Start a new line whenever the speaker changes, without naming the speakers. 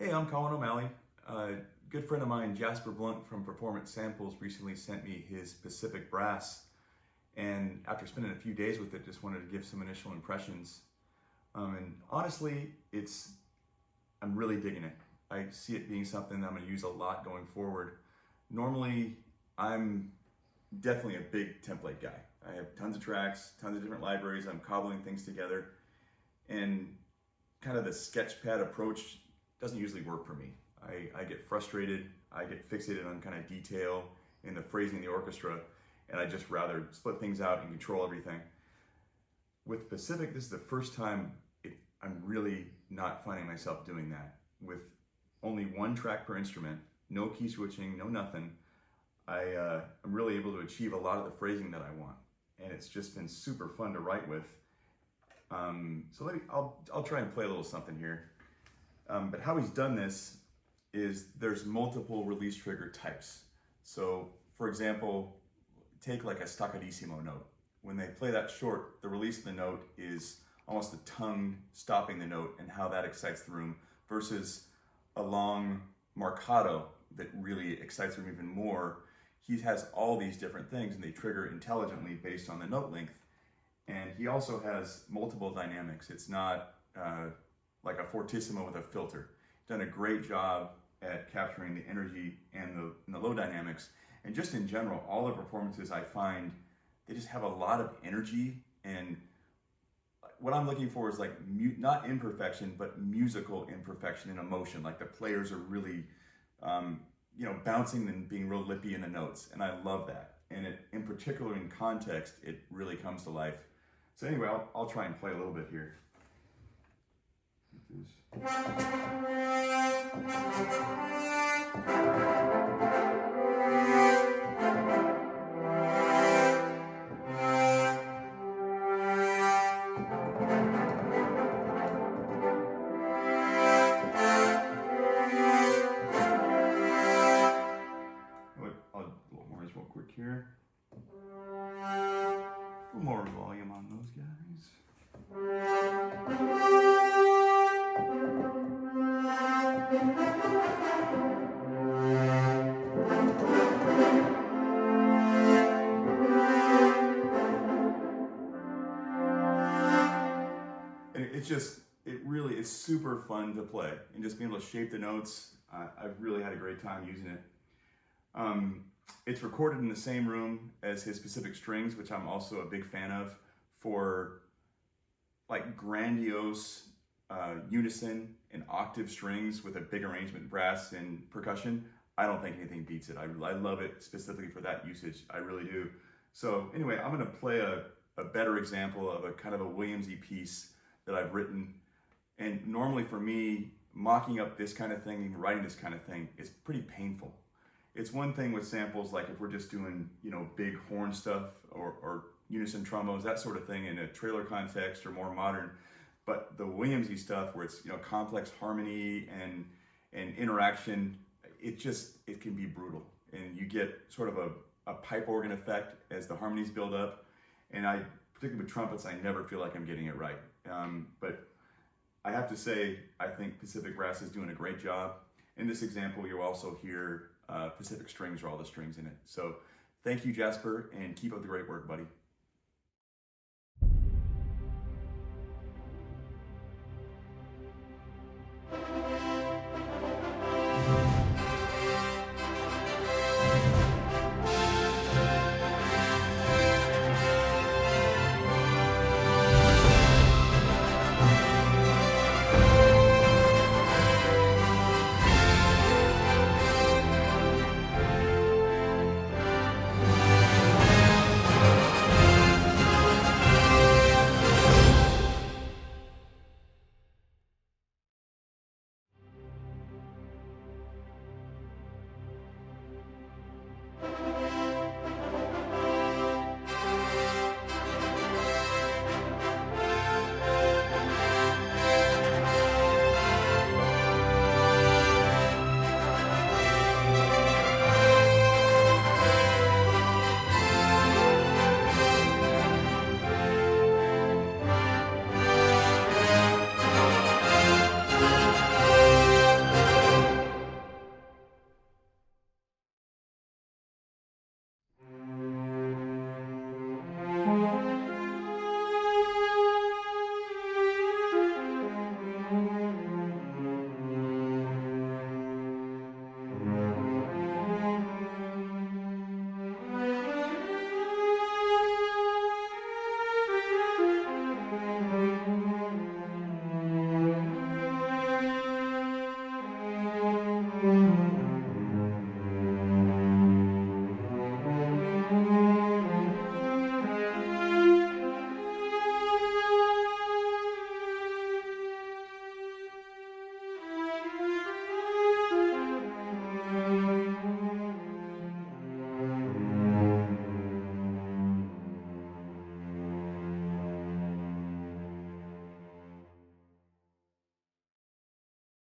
Hey, I'm Colin O'Malley. A good friend of mine, Jasper Blunt from Performance Samples, recently sent me his Pacific Brass, and after spending a few days with it, just wanted to give some initial impressions. And honestly, I'm really digging it. I see it being something that I'm going to use a lot going forward. Normally, I'm definitely a big template guy. I have tons of tracks, tons of different libraries. I'm cobbling things together, and kind of the sketchpad approach doesn't usually work for me. I get frustrated, I get fixated on kind of detail in the phrasing of the orchestra, and I just rather split things out and control everything. With Pacific, this is the first time I'm really not finding myself doing that. With only one track per instrument, no key switching, no nothing, I'm really able to achieve a lot of the phrasing that I want. And it's just been super fun to write with. I'll try and play a little something here. But how he's done this is there's multiple release trigger types. So for example, take like a staccatissimo note. When they play that short, the release of the note is almost the tongue stopping the note and how that excites the room, versus a long marcato that really excites the room even more. He has all these different things and they trigger intelligently based on the note length. And he also has multiple dynamics. It's not like a fortissimo with a filter. Done a great job at capturing the energy and the low dynamics. And just in general, all the performances I find, they just have a lot of energy, and what I'm looking for is like, not imperfection, but musical imperfection and emotion. Like the players are really, bouncing and being real lippy in the notes, and I love that. And in particular in context, it really comes to life. So anyway, I'll try and play a little bit here. Real quick here. A little more volume on those guys. And it really is super fun to play, and just being able to shape the notes. I've really had a great time using it. It's recorded in the same room as his Pacific Strings, which I'm also a big fan of, for like grandiose unison and octave strings with a big arrangement, brass and percussion. I don't think anything beats it. I love it specifically for that usage. I really do. So anyway, I'm going to play a better example of a kind of a Williamsy piece that I've written. And normally for me, mocking up this kind of thing and writing this kind of thing is pretty painful. It's one thing with samples, like if we're just doing, big horn stuff or unison trombones, that sort of thing in a trailer context or more modern. But the Williamsy stuff where it's, complex harmony and interaction, it can be brutal. And you get sort of a pipe organ effect as the harmonies build up. And particularly with trumpets, I never feel like I'm getting it right. But I have to say, I think Pacific Brass is doing a great job. In this example, you'll also hear Pacific Strings are all the strings in it. So thank you, Jasper, and keep up the great work, buddy.